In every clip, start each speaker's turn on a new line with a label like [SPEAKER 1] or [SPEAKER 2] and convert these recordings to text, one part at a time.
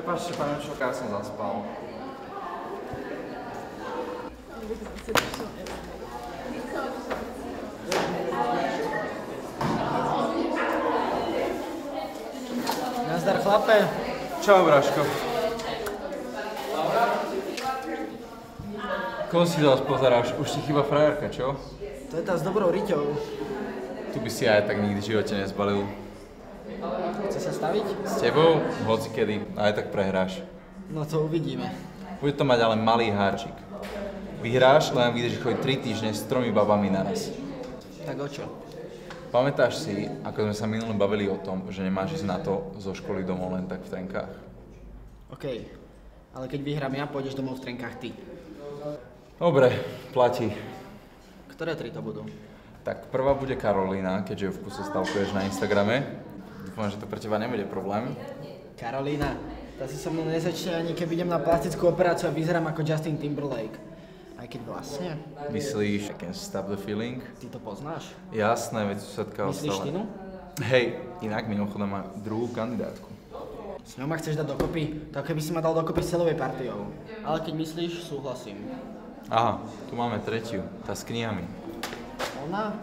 [SPEAKER 1] Prepáčte, pani učiteľka, ja som zaspal.
[SPEAKER 2] Nazdar, chlape.
[SPEAKER 1] Čau, Braško. Koho si zás pozeráš? Už ti chýba frajerka, čo?
[SPEAKER 2] To je tá s dobrou riťou.
[SPEAKER 1] Tu by si aj tak nikdy v živote nezbalil.
[SPEAKER 2] Chce sa staviť?
[SPEAKER 1] S tebou? Hocikedy. Aj tak prehráš.
[SPEAKER 2] No to uvidíme.
[SPEAKER 1] Bude to mať ale malý hárčik. Vyhráš, len vydrží chodiť 3 týždne s 3 babami naraz.
[SPEAKER 2] Tak o čo?
[SPEAKER 1] Pamätáš si, ako sme sa minule bavili o tom, že nemáš ísť na to zo školy domov len tak v trenkách?
[SPEAKER 2] OK, ale keď vyhrám ja, pôjdeš domov v trenkách ty.
[SPEAKER 1] Dobre, platí.
[SPEAKER 2] Ktoré 3 to budú?
[SPEAKER 1] Tak prvá bude Karolína, keďže ju v kuse stalkuješ na Instagrame. Dúfam, že to pre teba nebude problém.
[SPEAKER 2] Karolína, tá si so mnou nezačne ani keď idem na plastickú operáciu a vyzerám ako Justin Timberlake. Aj keď vlastne.
[SPEAKER 1] Myslíš, I can stop the feeling?
[SPEAKER 2] Ty to poznáš?
[SPEAKER 1] Jasné, veď susedka ostala.
[SPEAKER 2] Myslíš Tinu?
[SPEAKER 1] Hej, inak mimochodom má druhú kandidátku.
[SPEAKER 2] S ňou ma chceš dať dokopy? To keby si ma dal dokopy s celovej partiou. Ale keď myslíš, súhlasím.
[SPEAKER 1] Aha, tu máme tretiu, tá s knihami.
[SPEAKER 2] Ona?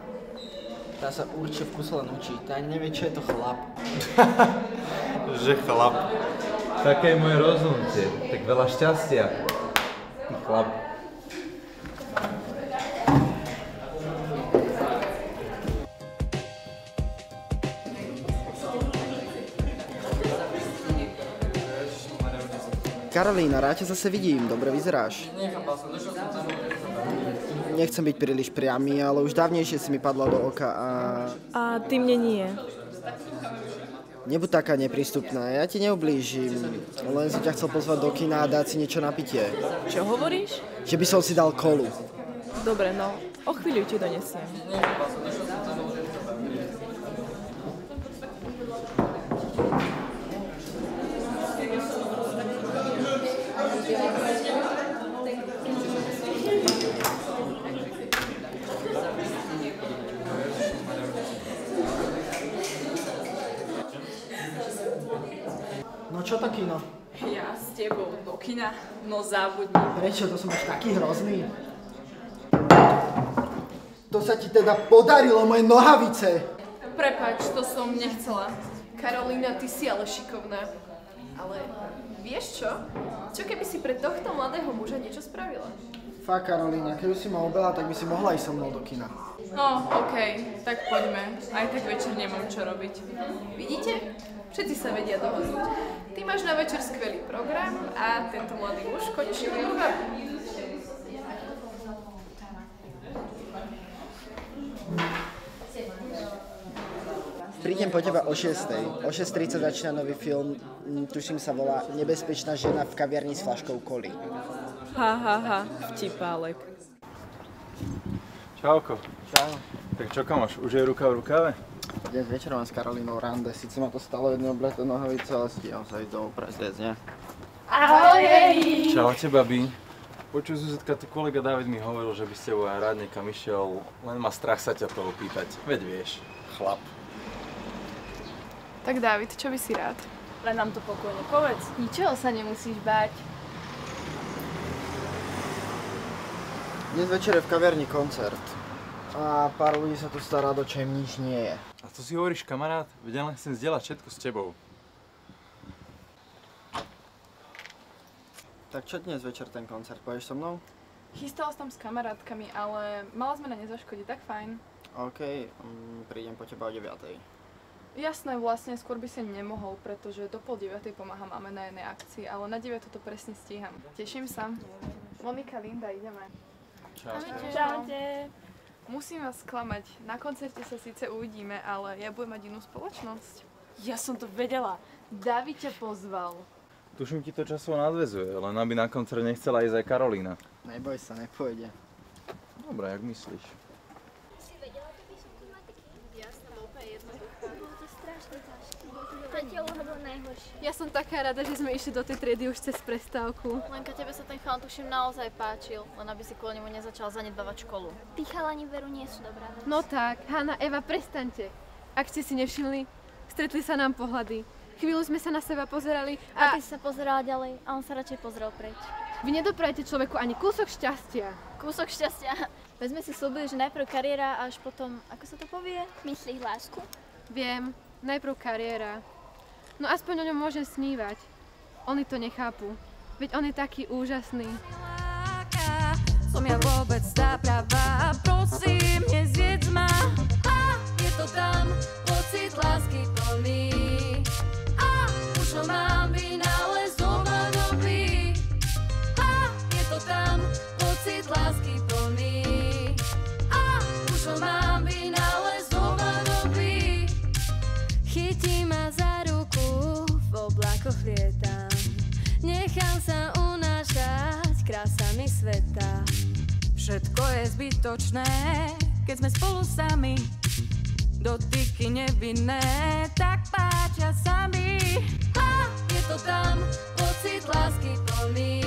[SPEAKER 2] Tá sa určite v kuse len učí, tá ani nevie, čo je to chlap.
[SPEAKER 1] Že chlap. Také je moje rozhodnutie, tak veľa šťastia. Ty chlap.
[SPEAKER 2] Karolína, rád ťa zase vidím, dobre vyzeráš. Nechcem byť príliš priamy, ale už dávnejšie si mi padla do oka a...
[SPEAKER 3] A ty mne nie.
[SPEAKER 2] Nebuď taká neprístupná, ja ti neublížim. Len som ťa chcel pozvať do kina a dať si niečo na pitie.
[SPEAKER 3] Čo hovoríš?
[SPEAKER 2] Že by som si dal kolu.
[SPEAKER 3] Dobre, no, o chvíľu ti donesiem.
[SPEAKER 2] No čo to kino?
[SPEAKER 3] Ja s tebou do kina? No zabudni.
[SPEAKER 2] Prečo? To som až taký hrozný. To sa ti teda podarilo, moje nohavice!
[SPEAKER 4] Prepáč, to som nechcela. Karolína, ty si ale šikovná. Ale vieš čo? Čo keby si pre tohto mladého muža niečo spravila?
[SPEAKER 2] Fakt, Karolína, keby si ma obela, tak by si mohla ísť so mnou do kina.
[SPEAKER 4] No, okej, tak poďme. Aj tak večer nemám čo robiť. Vidíte? Všetci sa vedia dohodnúť. Ty máš na večer skvelý program a tento mladý muž konečne druhú babu.
[SPEAKER 2] Prídem po teba o 6:00. O 6:30 začína nový film, tuším sa volá Nebezpečná žena v kaviarni s fľaškou koly.
[SPEAKER 3] Ha, vtipálek.
[SPEAKER 1] Čauko.
[SPEAKER 2] Čau.
[SPEAKER 1] Tak čo kamoš, už je ruka v rukave?
[SPEAKER 2] Dnes večer mám s Karolínou rande, síce ma to stalo jednu obleté nohavice, ale stíham sa ísť domov prezliecť, ne?
[SPEAKER 4] Ahoj!
[SPEAKER 1] Čaute, babi. Počuj, susedka, tu kolega David mi hovoril, že by s tebou aj rád niekam išiel, len má strach sa ťa toho pýtať. Veď vieš, chlap.
[SPEAKER 4] Tak Dávid, čo by si rád?
[SPEAKER 3] Len nám to pokojne povedz.
[SPEAKER 4] Ničoho sa nemusíš báť.
[SPEAKER 2] Dnes večer je v kaviarni koncert. A pár ľudí sa tu stará, do čo im nič nie je.
[SPEAKER 1] A to si hovoríš, kamarát? Veď ja len chcem zdieľať všetko s tebou.
[SPEAKER 2] Tak čo dnes večer ten koncert, pôjdeš so mnou?
[SPEAKER 4] Chystala som tam s kamarátkami, ale mala zmena nezaškodí, tak fajn.
[SPEAKER 2] OK, prídem po teba o 9:00.
[SPEAKER 4] Jasné, vlastne skôr by si nemohol, pretože do 8:30 pomáham máme na jednej akcii, ale na 9:00 to presne stíham. Teším sa. Monika, Linda, ideme.
[SPEAKER 3] Čaute.
[SPEAKER 4] Musím vás sklamať, na koncerte sa síce uvidíme, ale ja budem mať inú spoločnosť.
[SPEAKER 3] Ja som to vedela.
[SPEAKER 4] David ťa pozval.
[SPEAKER 1] Tuším, ti to časovo nadväzuje, len aby na koncert nechcela ísť aj Karolína.
[SPEAKER 2] Neboj sa, nepôjde.
[SPEAKER 1] Dobre, jak myslíš?
[SPEAKER 5] Si vedela ty písomku matiky?
[SPEAKER 4] Jasné, úplne jednoduché.
[SPEAKER 5] Bolo to strašne ťažké. Tretieho bolo najhoršie.
[SPEAKER 6] Ja som taká rada, že sme išli do tej triedy už cez prestávku.
[SPEAKER 5] Lenka, tebe sa ten chalan tuším naozaj páčil, len aby si kvôli nemu nezačal zanedbávať školu. Tí chalani veru nie sú dobrá vec.
[SPEAKER 6] No tak, Hanna, Eva, prestaňte. Ak ste si nevšimli, stretli sa nám pohľady. Chvíľu sme sa na seba pozerali
[SPEAKER 5] A
[SPEAKER 6] a
[SPEAKER 5] ty sa pozerala ďalej a on sa radšej pozrel preč.
[SPEAKER 6] vy nedoprajete človeku ani kúsok šťastia.
[SPEAKER 5] Kúsok šťastia. Veď sme si slúbili, že najprv kariéra a až potom, ako sa to povie? Myslíš lásku?
[SPEAKER 6] Viem, najprv kariéra. No aspoň o ňom môžem snívať. Oni to nechápu. Veď on je taký úžasný.
[SPEAKER 7] Som ja vôbec tá pravá, prosím, nezjedz ma. A je to tam, pocit lásky plný. A už ho mám vynález dlhodobý. A je to tam, pocit lásky plný. A už ho mám vynález dlhodobý. Chytí ma za ruku, v oblakoch lietam. Nechám sa unášať krásami sveta. Všetko je zbytočné, keď sme spolu sami. Dotyky nevinné, tak páčia sami. A je to tam, pocit lásky plný.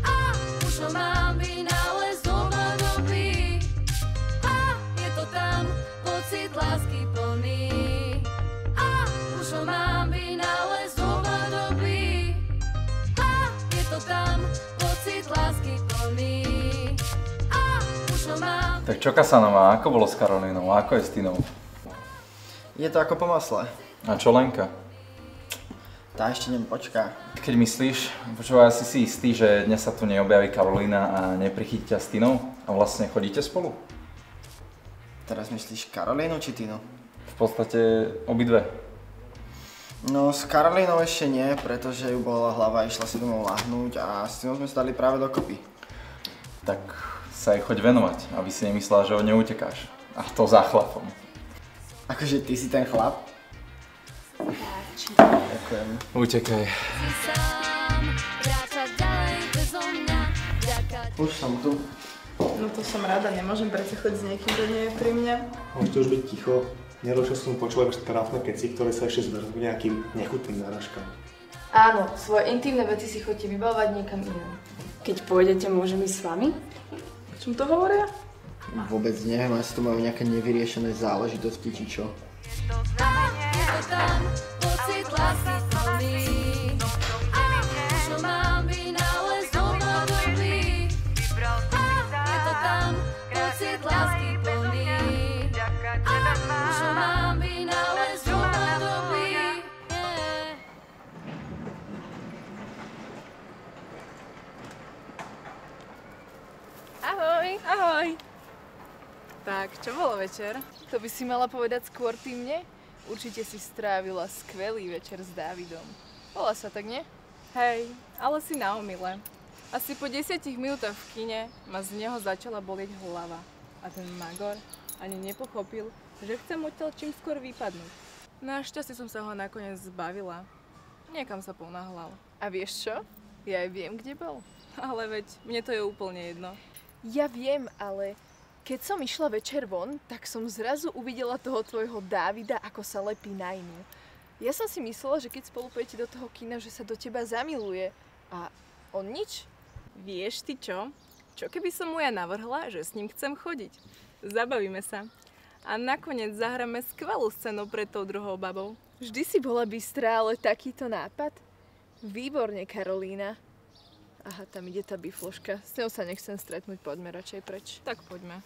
[SPEAKER 7] A už ho mám vynález dlhodobý. A je to tam, pocit lásky plný. A už ho mám vynález dlhodobý. A je to tam, pocit lásky plný.
[SPEAKER 1] Tak čo Kasanová, ako bolo s Karolínou a ako je s Tinou?
[SPEAKER 2] Je to ako po masle.
[SPEAKER 1] A čo Lenka?
[SPEAKER 2] Tá ešte počká.
[SPEAKER 1] Keď myslíš, počúvaj, si istý, že dnes sa tu neobjaví Karolína a neprichytí ťa s Tinou? A vlastne chodíte spolu?
[SPEAKER 2] Teraz myslíš Karolínu či Tinu?
[SPEAKER 1] V podstate obidve.
[SPEAKER 2] No s Karolínou ešte nie, pretože ju bola hlava a išla si domov lahnúť a s Tinou sme sa dali práve dokopy.
[SPEAKER 1] Tak sa jej choď venovať, aby si nemyslela, že od nej utekáš. A to za chlapom.
[SPEAKER 2] Akože ty si ten chlap? Ďakujem.
[SPEAKER 1] Utekaj.
[SPEAKER 2] Už som tu.
[SPEAKER 3] No to som rada, nemôžem predsa chodiť s niekým, kto nie je pri mne.
[SPEAKER 8] Môžete už byť ticho. Neročil som počúvať už trápne keci, ktoré sa ešte zberú k nejakým nechutným náražkám.
[SPEAKER 9] Áno, svoje intimné veci si chodte vybavovať niekam inám. Keď pôjdete, môžem ísť s vami?
[SPEAKER 3] O čom to hovoria?
[SPEAKER 2] Vôbec neviem, asi tu majú nejaké nevyriešené záležitosti, či čo.
[SPEAKER 7] Je to tam, pocit lásky plný. A už ho mám vynález dlhodobý. A je to tam, pocit lásky plný. A už ho mám vynález dlhodobý.
[SPEAKER 4] Ahoj!
[SPEAKER 3] Ahoj!
[SPEAKER 4] Tak, čo bolo večer? To by si mala povedať skôr ty mne? Určite si strávila skvelý večer s Dávidom. Bola sa tak, nie?
[SPEAKER 3] Hej, ale si na omyle. Asi po 10 minútach v kine ma z neho začala bolieť hlava. A ten Magor ani nepochopil, že chcem odtiaľ čím skôr vypadnúť. Našťastie som sa ho nakoniec zbavila. Niekam sa ponáhľal.
[SPEAKER 4] A vieš čo? Ja aj viem, kde bol.
[SPEAKER 3] Ale veď, mne to je úplne jedno.
[SPEAKER 4] Ja viem, ale keď som išla večer von, tak som zrazu uvidela toho tvojho Dávida, ako sa lepí na inú. Ja som si myslela, že keď spolu pôjdete do toho kina, že sa do teba zamiluje. A on nič.
[SPEAKER 3] Vieš ty čo? Čo keby som mu ja navrhla, že s ním chcem chodiť? Zabavíme sa. A nakoniec zahráme skvelú scénu pred tou druhou babou.
[SPEAKER 4] Vždy si bola bystrá, ale takýto nápad? Výborne, Karolína. Aha, tam ide tá bifloška. S ňou sa nechcem stretnúť, poďme radšej preč.
[SPEAKER 3] Tak poďme.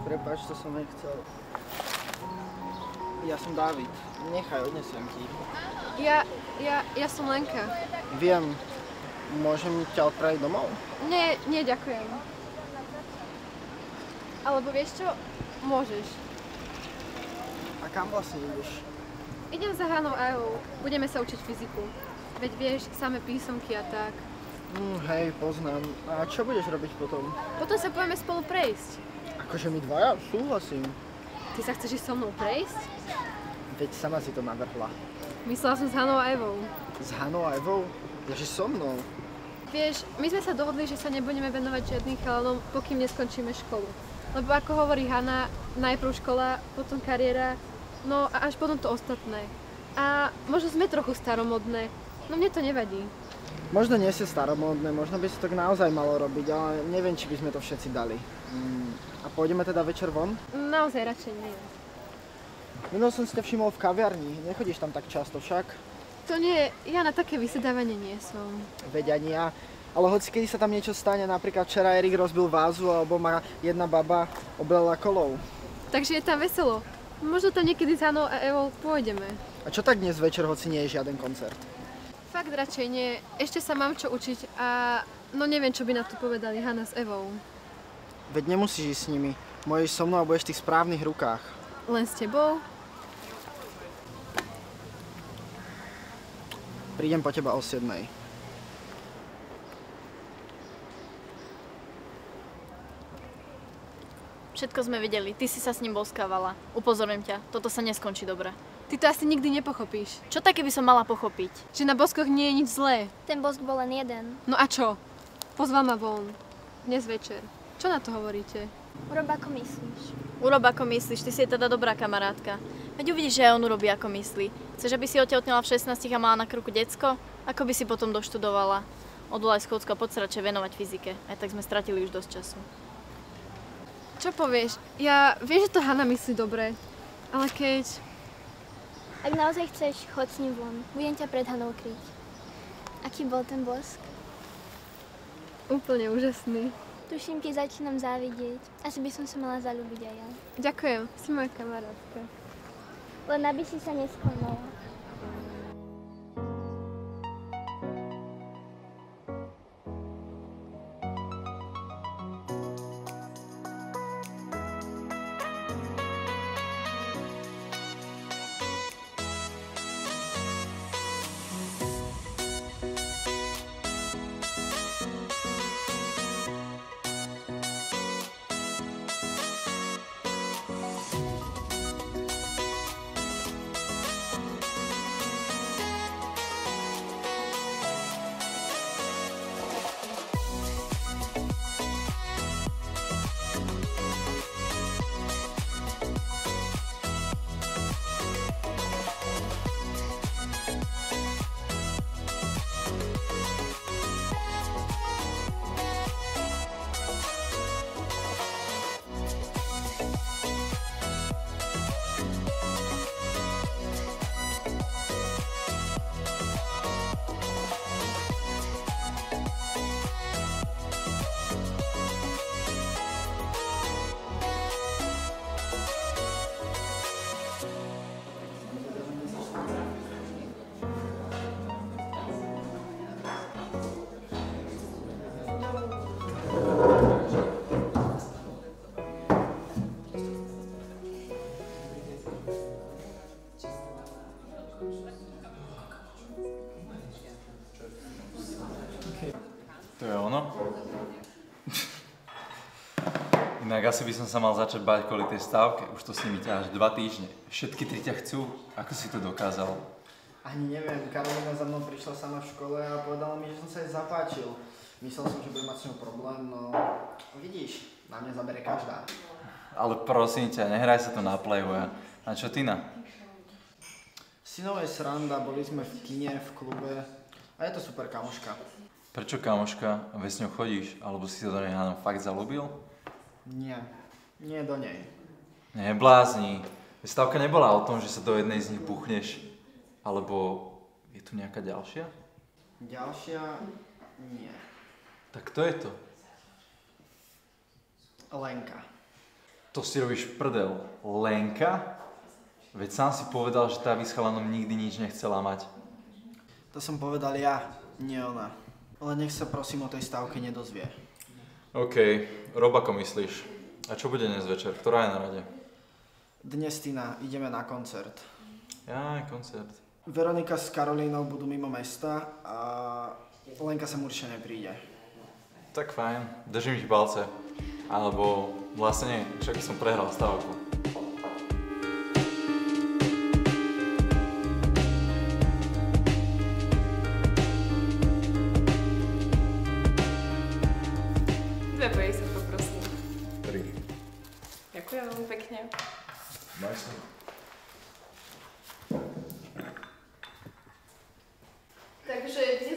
[SPEAKER 2] Prepáč, to som nechcel. Ja som Dávid. Nechaj, odnesiem ti.
[SPEAKER 6] Ja som Lenka.
[SPEAKER 2] Viem. Môžem ťa odpraviť domov?
[SPEAKER 6] Nie, ďakujem. Alebo vieš čo? Môžeš.
[SPEAKER 2] A kam vlastne ideš?
[SPEAKER 6] Idem za Hanou a Evou. Budeme sa učiť fyziku. Veď vieš, samé písomky a tak.
[SPEAKER 2] Hej, poznám. A čo budeš robiť potom?
[SPEAKER 6] Potom sa budeme spolu prejsť.
[SPEAKER 2] Akože my dvaja? Súhlasím.
[SPEAKER 6] Ty sa chceš ísť so mnou prejsť?
[SPEAKER 2] Veď sama si to navrhla.
[SPEAKER 6] Myslela som s Hanou a Evou.
[SPEAKER 2] S Hanou a Evou? Ježi, so mnou.
[SPEAKER 6] Vieš, my sme sa dohodli, že sa nebudeme venovať žiadnym chalanom, pokým neskončíme školu. Lebo ako hovorí Hana, najprv škola, potom kariéra, no a až potom to ostatné. A možno sme trochu staromodné, no mne to nevadí.
[SPEAKER 2] Možno nie ste staromódne, možno by sa to naozaj malo robiť, ale neviem, či by sme to všetci dali. A pôjdeme teda večer von?
[SPEAKER 6] Naozaj radšej nie.
[SPEAKER 2] Minul som si ťa všimol v kaviarni, nechodíš tam tak často však?
[SPEAKER 6] To nie, ja na také vysedávanie nie som.
[SPEAKER 2] Veď ani ja. Ale hoci kedy sa tam niečo stane, napríklad včera Erik rozbil vázu alebo ma jedna baba oblela kolou.
[SPEAKER 6] Takže je tam veselo. Možno tam niekedy s Hanou a Evou pôjdeme.
[SPEAKER 2] A čo tak dnes večer, hoci nie je žiaden koncert?
[SPEAKER 6] Fakt radšej nie. Ešte sa mám čo učiť a no neviem, čo by na to povedali Hana s Evou.
[SPEAKER 2] Veď nemusíš ísť s nimi. Môžeš so mnou a budeš v tých správnych rukách.
[SPEAKER 6] Len s tebou?
[SPEAKER 2] Prídem po teba o 7.
[SPEAKER 5] Všetko sme videli, ty si sa s ním boskávala. Upozorňujem ťa, toto sa neskončí dobre.
[SPEAKER 6] Ty to asi nikdy nepochopíš.
[SPEAKER 5] Čo také by som mala pochopiť?
[SPEAKER 6] Že na boskoch nie je nič zlé.
[SPEAKER 10] Ten bosk bol len jeden.
[SPEAKER 6] No a čo? Pozval ma von. Dnes večer. Čo na to hovoríte?
[SPEAKER 10] Urob ako myslíš.
[SPEAKER 5] Urob ako myslíš, ty si je teda dobrá kamarátka. Veď uvidíš, že aj on urobí ako myslí. Chceš, aby si otehotnela v 16 a mala na krku decko? Ako by si potom doštudovala? Odvolaj schôdzku a poď sa radšej venovať fyzike. Aj tak sme stratili už dosť času.
[SPEAKER 6] Čo povieš? Ja viem, že to Hana myslí dobre, ale keď...
[SPEAKER 10] Ak naozaj chceš, choď s ním von. Budem ťa pred Hanou kryť. Aký bol ten bosk?
[SPEAKER 6] Úplne úžasný.
[SPEAKER 10] Tuším, ti začínam závidieť. Asi by som sa mala zaľúbiť aj ja.
[SPEAKER 6] Ďakujem, si moja kamarátka.
[SPEAKER 10] Len aby si sa nesklamala.
[SPEAKER 1] To je ono? Inak asi by som sa mal začať bať kvôli tej stávke. Už to s nimi ťaháš 2 týždne. Všetky 3 ťa chcú. Ako si to dokázal?
[SPEAKER 2] Ani neviem, Karolina za mnou prišla sama v škole a povedala mi, že som sa jej zapáčil. Myslel som, že budem mať s ňou problém, no vidíš, na mňa zabere každá.
[SPEAKER 1] Ale prosím ťa, nehraj sa to na Playboya. A čo Tina?
[SPEAKER 2] Synové sranda, boli sme v kine, v klube a je to super kamoška.
[SPEAKER 1] Prečo kamoška? Veď s ňou chodíš? Alebo si sa do nej Hana fakt zalúbil?
[SPEAKER 2] Nie, nie do nej.
[SPEAKER 1] Neblázni. Stavka nebola o tom, že sa do jednej z nich buchneš. Alebo je tu nejaká ďalšia?
[SPEAKER 2] Ďalšia? Nie.
[SPEAKER 1] Tak kto je to?
[SPEAKER 2] Lenka.
[SPEAKER 1] To si robíš prdel. Lenka? Veď sám si povedal, že tá s chalanom nikdy nič nechcela mať.
[SPEAKER 2] To som povedal ja, nie ona. Ale nech sa prosím o tej stávke nedozvie.
[SPEAKER 1] OK, rob ako myslíš. A čo bude dnes večer? Ktorá je na rade?
[SPEAKER 2] Dnes, Tina, ideme na koncert.
[SPEAKER 1] Jaj, koncert.
[SPEAKER 2] Veronika s Karolínou budú mimo mesta a Lenka sem určite nepríde.
[SPEAKER 1] Tak fajn, držím ich palce. Alebo vlastne nie, však som prehral stávku.
[SPEAKER 3] Ďakujem veľmi pekne.
[SPEAKER 1] Maj sa.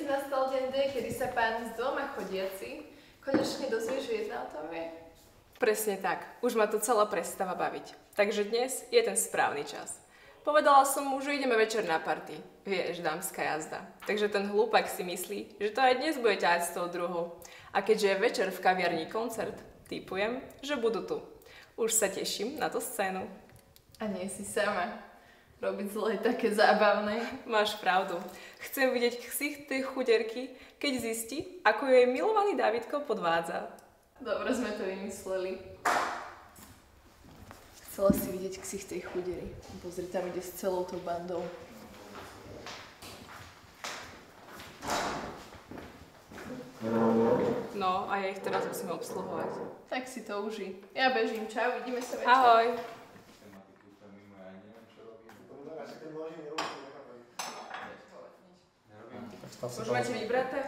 [SPEAKER 4] nastal deň D, kedy sa pán s dvoma chodiaci konečne dozvie, že jedna o tom vie.
[SPEAKER 3] Presne tak. Už ma to celá prestáva baviť. Takže dnes je ten správny čas. Povedala som mu, že ideme večer na party. Vieš, dámska jazda. Takže ten hlúpak si myslí, že to aj dnes bude ťahať s tou druhou. A keďže je večer v kaviarni koncert, tipujem, že budú tu. Už sa teším na tú scénu.
[SPEAKER 4] A nie si sama. Robiť zlo je také zábavné.
[SPEAKER 3] Máš pravdu. Chcem vidieť ksicht tej chuderky, keď zistí, ako jej milovaný Dávidko podvádza.
[SPEAKER 4] Dobre sme to vymysleli. Chcela si vidieť ksicht tej chudery. Pozri, tam ide s celou tou bandou.
[SPEAKER 3] No, a ja ich teraz musím obsluhovať.
[SPEAKER 4] Tak si to uži. Ja bežím, čau, vidíme sa večer.
[SPEAKER 3] Ahoj. Už máte vybraté?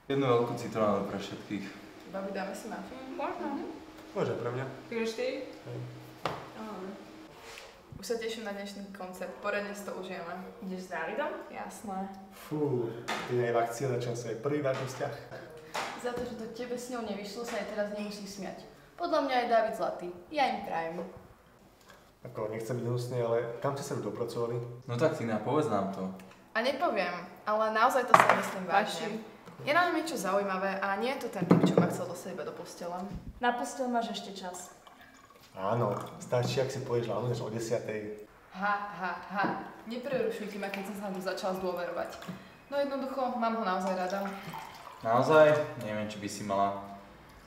[SPEAKER 1] Jednu veľkú citrónu pre všetkých.
[SPEAKER 4] Babi, dáme si mafín? Možno.
[SPEAKER 8] Môže pre mňa.
[SPEAKER 3] Chceš ty?
[SPEAKER 4] Už sa teším na dnešný koncert. Poradne si to užijeme.
[SPEAKER 3] Ideš s Dávidom?
[SPEAKER 4] Jasné.
[SPEAKER 8] Fú, ty nie je v akcii na čase. Prvý vážny vzťah.
[SPEAKER 9] Za to, že to tebe s ňou nevyšlo, sa aj teraz nemusí smiať. Podľa mňa je Dávid zlatý. Ja im prajem.
[SPEAKER 8] Ako, nechcem byť hnusný, ale kam ste sa dopracovali?
[SPEAKER 1] No tak, Tina, povedz nám to.
[SPEAKER 4] A nepoviem, ale naozaj to si myslím vážne. Je na ňom niečo zaujímavé a nie je to ten typ, čo ma chcel do seba do postele.
[SPEAKER 9] Na postel máš ešte čas.
[SPEAKER 8] Áno, stačí, ak si povieš ráno, než o 10:00.
[SPEAKER 4] Ha. Neprerušujte ma, keď som sa mu začala zdôverovať. No jednoducho, mám ho naozaj rada.
[SPEAKER 1] Naozaj? Neviem, či by si mala.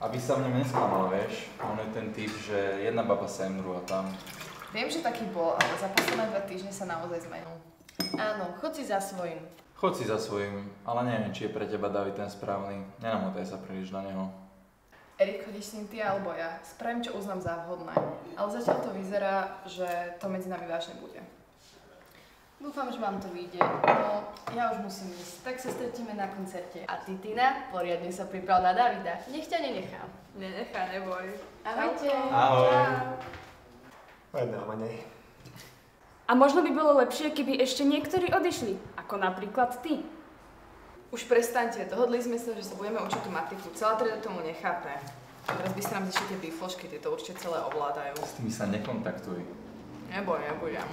[SPEAKER 1] Aby sa v ňom nesklamala, vieš. On je ten typ, že jedna baba sa im druhá tam.
[SPEAKER 4] Viem, že taký bol, ale za posledné 2 týždne sa naozaj zmenil.
[SPEAKER 9] Áno, chod si za svojím.
[SPEAKER 1] Chod si za svojím, ale neviem, či je pre teba David ten správny. Nenamotaj sa príliš na neho.
[SPEAKER 4] Erik, chodíš s ním ty alebo ja? Spravím, čo uznám za vhodné. Ale zatiaľ to vyzerá, že to medzi nami vážne bude.
[SPEAKER 9] Dúfam, že vám to vyjde. No, ja už musím ísť. Tak sa stretíme na koncerte. A ty, Tina, poriadne sa priprav na Davida. Nech ťa nenechá.
[SPEAKER 3] Nenechá, neboj.
[SPEAKER 9] Ahojte.
[SPEAKER 1] Ahoj.
[SPEAKER 8] Jedného menej.
[SPEAKER 11] A možno by bolo lepšie, keby ešte niektorí odišli, ako napríklad ty.
[SPEAKER 4] Už prestaňte, dohodli sme sa, že sa budeme učiť tú matiku. Celá trieda tomu nechápe. Teraz by sa nám zišli tie biflošky, tie to určite celé ovládajú.
[SPEAKER 1] S tými sa nekontaktuj.
[SPEAKER 4] Nebudem.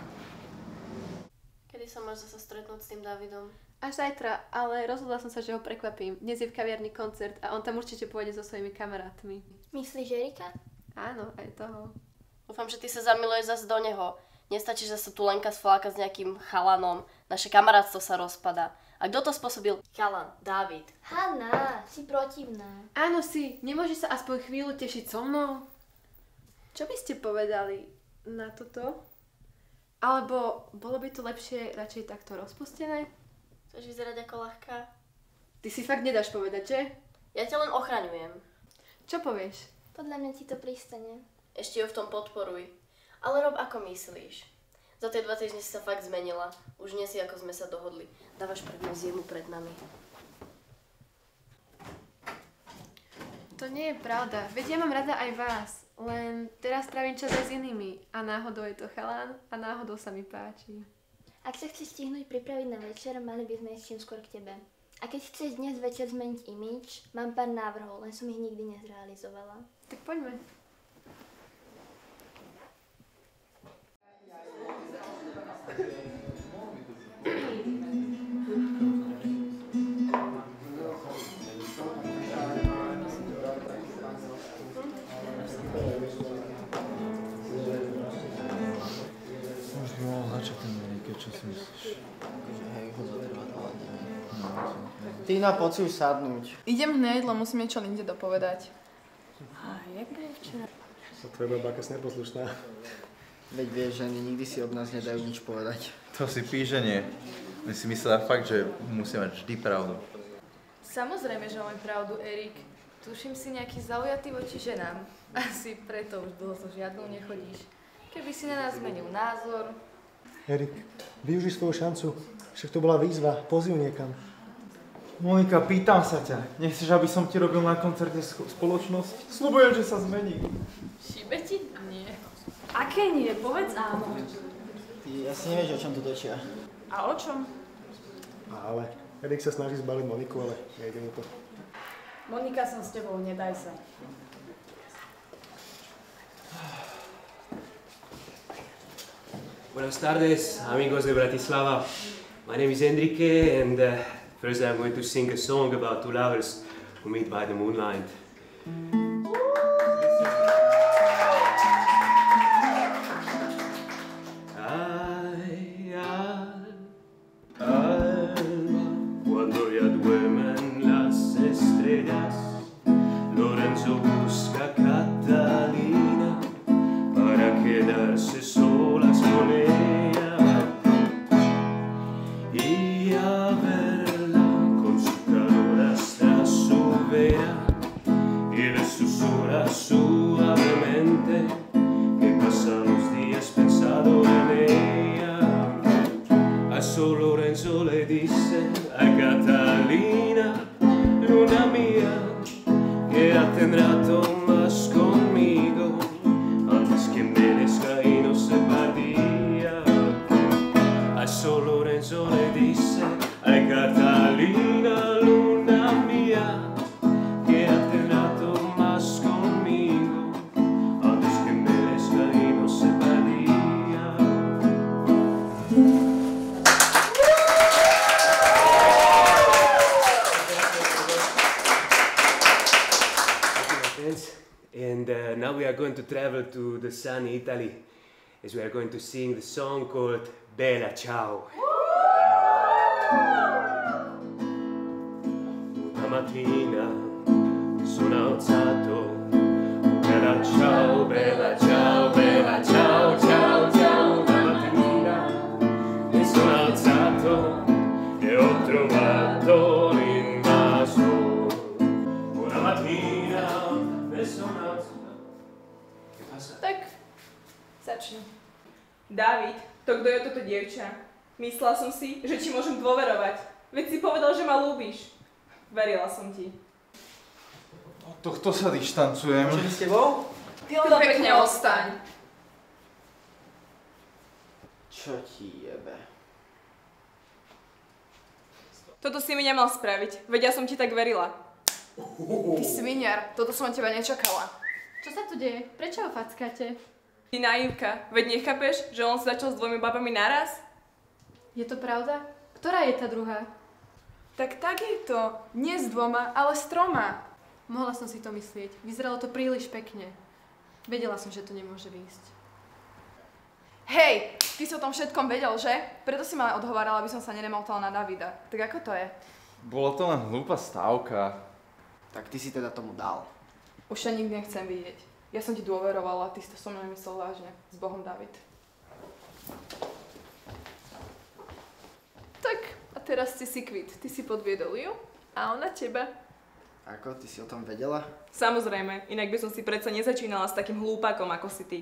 [SPEAKER 5] Kedy sa máš zase stretnúť s tým Davidom?
[SPEAKER 6] Až zajtra, ale rozhodla som sa, že ho prekvapím. Dnes je v kaviarni koncert a on tam určite pôjde so svojimi kamarátmi.
[SPEAKER 10] Myslíš Erika?
[SPEAKER 6] Áno, aj toho.
[SPEAKER 5] Dúfam, že ty sa zamiluješ zase do neho. Nestačí, že sa tu Lenka sfláka s nejakým chalanom. Naše kamarátstvo sa rozpada. A kto to spôsobil? Chalan, Dávid.
[SPEAKER 10] Hanna, si protivná.
[SPEAKER 6] Áno si, nemôžeš sa aspoň chvíľu tešiť so mnou? Čo by ste povedali na toto? Alebo bolo by to lepšie radšej takto rozpustené?
[SPEAKER 5] Chceš vyzerať ako ľahká?
[SPEAKER 6] Ty si fakt nedáš povedať, že?
[SPEAKER 5] Ja ťa len ochraňujem.
[SPEAKER 6] Čo povieš?
[SPEAKER 10] Podľa mňa ti to pristane.
[SPEAKER 5] Ešte ju v tom podporuj. Ale rob ako myslíš. Za tie 2 týždne si sa fakt zmenila. Už nie si ako sme sa dohodli. Dávaš prednosť jemu pred nami.
[SPEAKER 6] To nie je pravda. Veď ja mám rada aj vás. Len teraz trávim čas aj s inými. A náhodou je to chalán a náhodou sa mi páči.
[SPEAKER 10] Ak sa chceš stihnúť pripraviť na večer, mali by sme ísť čím skôr k tebe. A keď chceš dnes večer zmeniť imidž, mám pár návrhov, len som ich nikdy nezrealizovala.
[SPEAKER 6] Tak poďme.
[SPEAKER 1] Čo si myslíš?
[SPEAKER 2] Hej, ho zatrvať hlavne. Tina, poď si už sadnúť.
[SPEAKER 4] Idem hneď, lebo musím niečo Linde dopovedať.
[SPEAKER 9] A jak je včera?
[SPEAKER 8] Sa tvoja babka neposlušná.
[SPEAKER 2] Veď vieš, ženy nikdy si od nás nedajú nič povedať.
[SPEAKER 1] To si píše nie. My si myslela fakt, že musí mať vždy pravdu.
[SPEAKER 9] Samozrejme, že mám pravdu, Erik. Tuším si nejaký zaujatý voči ženám. Asi preto už dlho so žiadnou nechodíš. Keby si na nás zmenil názor...
[SPEAKER 8] Erik, využij svoju šancu. Však to bola výzva. Pozýv niekam.
[SPEAKER 12] Monika, pýtam sa ťa. Nechceš, aby som ti robil na koncerte spoločnosť? Sľubujem, že sa zmení.
[SPEAKER 9] Šíbe ti? Nie. Aké nie? Povedz áno.
[SPEAKER 2] Ty asi nevieš, o čom to točia.
[SPEAKER 9] A o čom?
[SPEAKER 8] Ale Erik sa snaží zbaliť Moniku, ale nejde mu to.
[SPEAKER 11] Monika, som s tebou, nedaj sa.
[SPEAKER 13] Buenas tardes, amigos de Bratislava. My name is Enrique, and first I'm going to sing a song about two lovers who meet by the moonlight. Cuando ya duermen las estrellas, Lorenzo busca a Catalina para quedarse solas con ella y a verla con su calor hasta su vera, y le susurra suavemente que pasan los días pensando en ella. A eso Lorenzo le dice: ay, Catalina, luna mía, que hace un rato más conmigo, antes que envejezca y no sepa día. A eso Lorenzo le dice: ay, Catalina, luna mía, que hace un rato más conmigo, antes que envejezca y no sepa día. And now we are going to travel to the sunny Italy, as we are going to sing the song called Bella Ciao. Una mattina sono alzato, bella ciao, bella ciao, bella ciao, ciao, ciao. Una mattina mi sono alzato e ho trovato l'invaso. Una mattina mi sono alzato.
[SPEAKER 3] Tak, začni. Dávid, to kto je toto dievča? Myslela som si, že ti môžem dôverovať. Veď si povedal, že ma ľúbiš. Verila som ti.
[SPEAKER 12] Od tohto sa dištancujem.
[SPEAKER 2] Môžem s tebou?
[SPEAKER 3] Ty len pekne ostaň.
[SPEAKER 2] Čo ti jebe?
[SPEAKER 3] Toto si mi nemal spraviť, veď ja som ti tak verila.
[SPEAKER 4] Ty sviniar, toto som od teba nečakala.
[SPEAKER 6] Čo sa tu deje? Prečo ho fackáte?
[SPEAKER 3] Ty naivka, veď nechápeš, že on sa začal s dvomi babami naraz?
[SPEAKER 6] Je to pravda? Ktorá je tá druhá?
[SPEAKER 4] Tak je to. Nie s dvoma, ale s troma.
[SPEAKER 6] Mohla som si to myslieť. Vyzeralo to príliš pekne. Vedela som, že to nemôže výjsť.
[SPEAKER 4] Hej, ty si o tom všetkom vedel, že? Preto si ma odhovárala, aby som sa nenemotala na Davida. Tak ako to je?
[SPEAKER 1] Bolo to len hlúpa stávka.
[SPEAKER 2] Tak ty si teda tomu dal.
[SPEAKER 4] Už sa nikdy nechcem vidieť. Ja som ti dôverovala a ty si to so mnou nemyslel vážne. S Bohom, David. Tak, a teraz si kvit. Ty si podviedol ju a ona teba.
[SPEAKER 2] Ako? Ty si o tom vedela?
[SPEAKER 3] Samozrejme, inak by som si predsa nezačínala s takým hlúpakom ako si ty.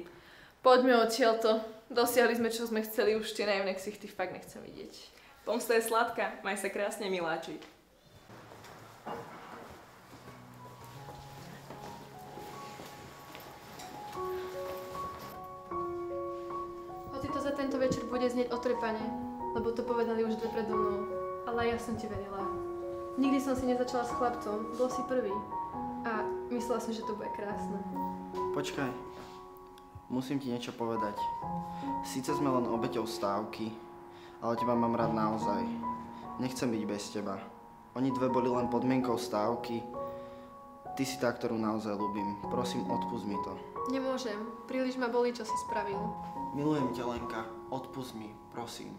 [SPEAKER 4] Poďme odtiaľto. Dosiahli sme, čo sme chceli, už tie naivné ksichty fakt nechcem vidieť.
[SPEAKER 3] Pomsta je sladká, maj sa krásne, miláčik.
[SPEAKER 6] Hoci to za tento večer bude znieť otrepane, lebo to povedali už dve predo mnou. Ale ja som ti verila. Nikdy som si nezačala s chlapcom, bol si prvý. A myslela som, že to bude krásne.
[SPEAKER 2] Počkaj. Musím ti niečo povedať. Síce sme len obeťou stávky, ale teba mám rád naozaj. Nechcem byť bez teba. Oni dve boli len podmienkou stávky. Ty si tá, ktorú naozaj ľúbim. Prosím, odpusť mi to.
[SPEAKER 6] Nemôžem. Príliš ma bolí, čo si spravil.
[SPEAKER 2] Milujem ťa, Lenka. Odpusť mi, prosím.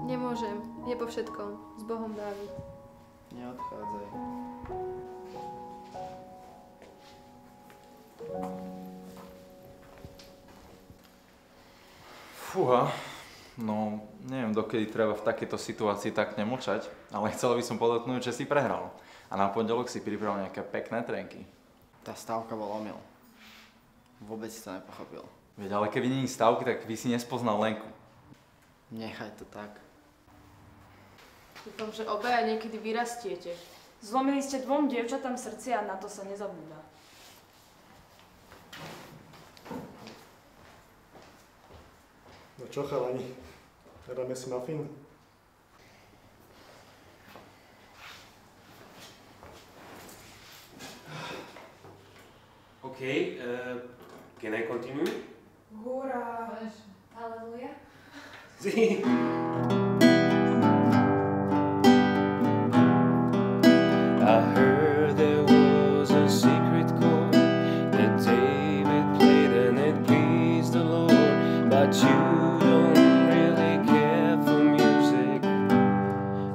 [SPEAKER 6] Nemôžem. Je po všetkom. S Bohom, Dávid.
[SPEAKER 2] Neodchádzaj.
[SPEAKER 1] Fúha, no neviem, dokedy treba v takejto situácii tak nemlčať, ale chcel by som podotknúť, že si prehral. A na pondelok si pripravil nejaké pekné trénky.
[SPEAKER 2] Tá stávka bol omyl. Vôbec si to nepochopil.
[SPEAKER 1] Veď, ale keby není stávky, tak by si nespoznal Lenku.
[SPEAKER 2] Nechaj to tak.
[SPEAKER 11] Dúfam, že obaja niekedy vyrastiete. Zlomili ste dvom dievčatám srdcia a na to sa nezabúda.
[SPEAKER 8] No čo, chalani? Hráme si muffin?
[SPEAKER 13] Can I continue?
[SPEAKER 6] Hurá!
[SPEAKER 9] Halleluja.
[SPEAKER 13] Sí. I heard there was a secret chord that David played and it pleased the Lord, but you don't really care for music,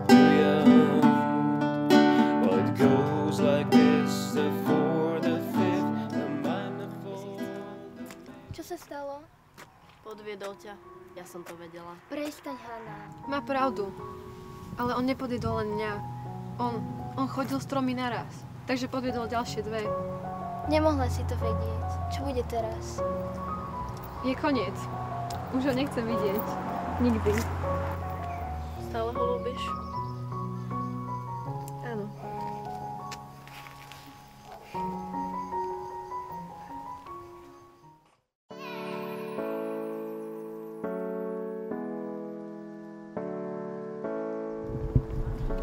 [SPEAKER 13] do ya? Well, it goes like this, the fourth, the fifth, the minor fourth.
[SPEAKER 10] Čo sa stalo?
[SPEAKER 5] Podviedol ťa. Ja som to vedela.
[SPEAKER 10] Prestaň, Hana.
[SPEAKER 6] Má pravdu. Ale on nepodviedol len mňa. On chodil s 3 naraz. Takže podviedol ďalšie 2.
[SPEAKER 10] Nemohla si to vedieť. Čo bude teraz?
[SPEAKER 6] Je koniec. Už ho nechcem vidieť. Nikdy.
[SPEAKER 5] Stále ho ľúbiš?
[SPEAKER 6] Áno.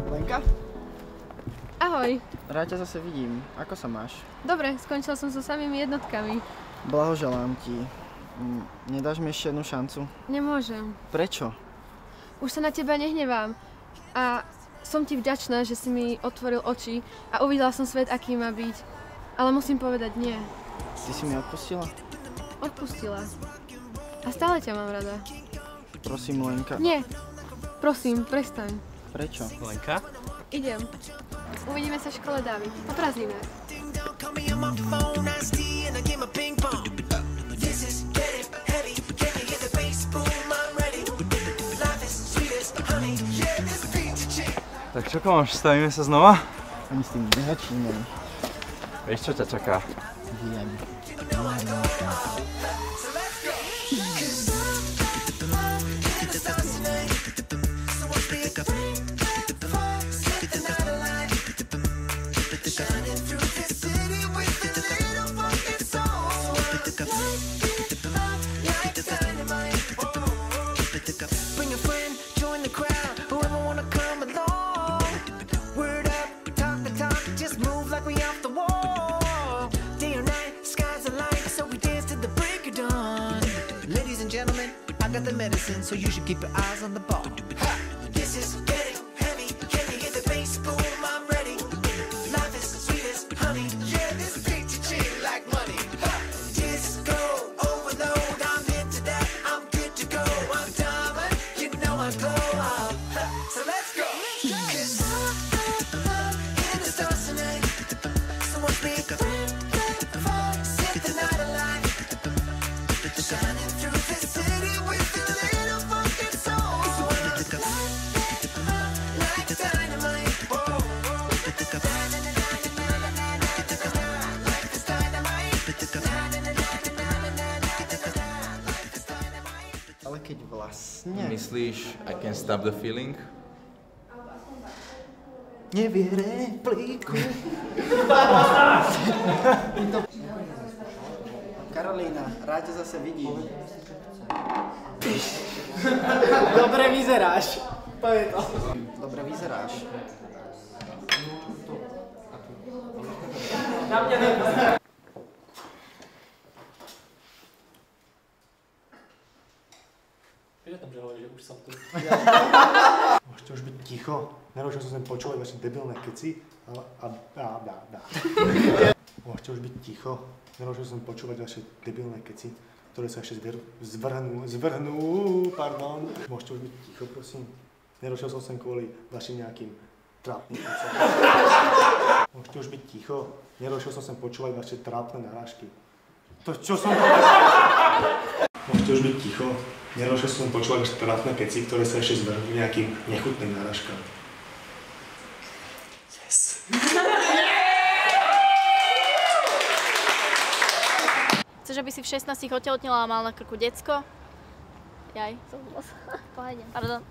[SPEAKER 2] Lenka?
[SPEAKER 6] Ahoj.
[SPEAKER 2] Rád ťa zase vidím. Ako sa máš?
[SPEAKER 6] Dobre, skončila som so samými jednotkami.
[SPEAKER 2] Blahoželám ti. Nedáš mi ešte jednu šancu?
[SPEAKER 6] Nemôžem.
[SPEAKER 2] Prečo?
[SPEAKER 6] Už sa na teba nehnevám. A som ti vďačná, že si mi otvoril oči a uvidela som svet, aký má byť. Ale musím povedať nie.
[SPEAKER 2] Ty si mi odpustila?
[SPEAKER 6] Odpustila. A stále ťa mám rada.
[SPEAKER 2] Prosím, Lenka.
[SPEAKER 6] Nie. Prosím, prestaň.
[SPEAKER 2] Prečo?
[SPEAKER 13] Lenka?
[SPEAKER 6] Idem. Uvidíme sa v škole, Dávid. Poprázdnime.
[SPEAKER 1] Tak čo, kamoš, stavíme sa znova?
[SPEAKER 2] Ani s tým nezačínaj.
[SPEAKER 1] Vieš, čo ťa čaká?
[SPEAKER 2] Viem.
[SPEAKER 14] The medicine, so you should keep your eyes on the ball. Ha! This is getting heavy. Can you hear the bass boom? I'm ready. Life is sweet as honey. Yeah, this beat you chill like money. Ha! Disco overload. I'm into that. I'm good to go. I'm diamond. You know I glow up. Ha! So let's go. 'Cause in the stars tonight. So watch me set the night alight. Shining through the city with
[SPEAKER 2] Ale keď vlastne...
[SPEAKER 1] Myslíš, I can stop the feeling?
[SPEAKER 2] Nevie repliku. Karolína, rád ťa zase vidím. Dobre vyzeráš. Povedz to. Dobre vyzeráš.
[SPEAKER 12] Na mňa nepozeraj.
[SPEAKER 8] Vieš tam, že hovorí, že už som tu. Môžete už byť ticho. Nerozšiel som sem počúvať vaše debilné keci. Môžete už byť ticho. Nerozšiel som počúvať vaše debilné keci, ktoré sa ešte zvrhnú, pardon. Môžete už byť ticho, prosím. Nerozšiel som sem kvôli vašim nejakým trápnym kecom. Môžete už byť ticho. Nerozšiel som sem počúvať vaše trápne narážky. To čo som... Môžete už byť ticho. Nerozšiel som počúvať vaše trápne keci, ktoré sa ešte zvrhnú nejakým nechutným narážkam. Yes.
[SPEAKER 5] Chceš, aby si v 16 otehotnila a mal na krku decko? Jaj, som
[SPEAKER 10] Pohľadne.
[SPEAKER 5] Pardon.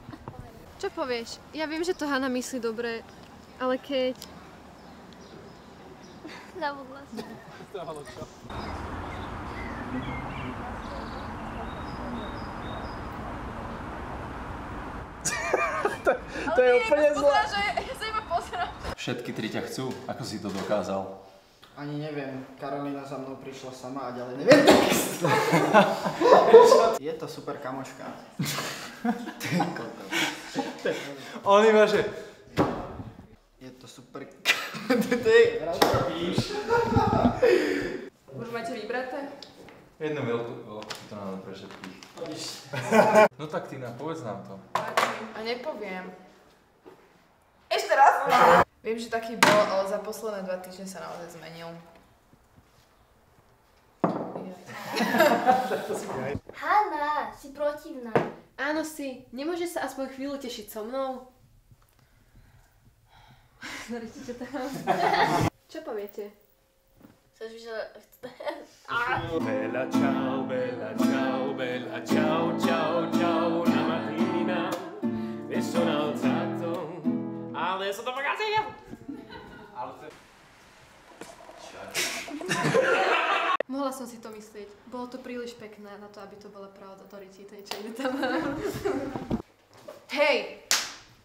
[SPEAKER 6] Čo povieš? Ja viem, že to Hana myslí dobre, ale keď...
[SPEAKER 10] Zabudla som.
[SPEAKER 12] Stávalo čo?
[SPEAKER 1] To je úplne zlé.
[SPEAKER 4] Ja sa iba pozerám.
[SPEAKER 1] Všetky tri ťa chcú. Ako si to dokázal?
[SPEAKER 2] Ani neviem, Karolina za mnou prišla sama a ďalej neviem. Je to super kamoška.
[SPEAKER 1] On iba, že...
[SPEAKER 2] Je to super...
[SPEAKER 4] Už máte vybraté?
[SPEAKER 1] Jednu veľkú to nám pre všetkých. No tak Tina, povedz nám to.
[SPEAKER 9] A nepoviem. Ešte raz! Viem, že taký bol, ale za posledné 2 týždne sa naozaj zmenil.
[SPEAKER 10] Hanna, si protivná.
[SPEAKER 6] Áno si, nemôže sa aspoň chvíľu tešiť so mnou? Držíte tam. Čo poviete?
[SPEAKER 5] Chceš vyžadať...
[SPEAKER 13] Bella ciao, bella ciao, bella ciao, ciao, ciao, una mattina mi sono alzato, adesso devo casa io.
[SPEAKER 6] Mohla som si to myslieť. Bolo to príliš pekné na to, aby to bola pravda. Doriti, to je čo ide tam.
[SPEAKER 4] Hej!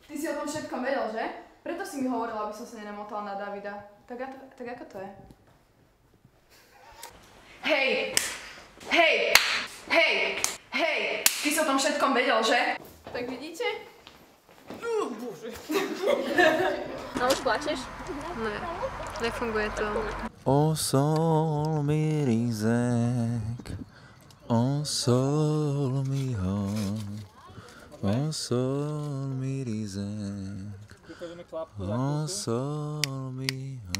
[SPEAKER 4] Ty si o tom všetkom vedel, že? Preto si mi hovorila, aby som sa nenamotala na Davida. Tak ako to je? Hej! Hej! Hej! Hej! Ty si o tom všetkom vedel, že? Tak vidíte? Bože.
[SPEAKER 5] No už plačeš?
[SPEAKER 6] Ne, nefunguje to.
[SPEAKER 1] O sol mi rizek, o sol mi ho, o sol mi rizek, o sol mi ho.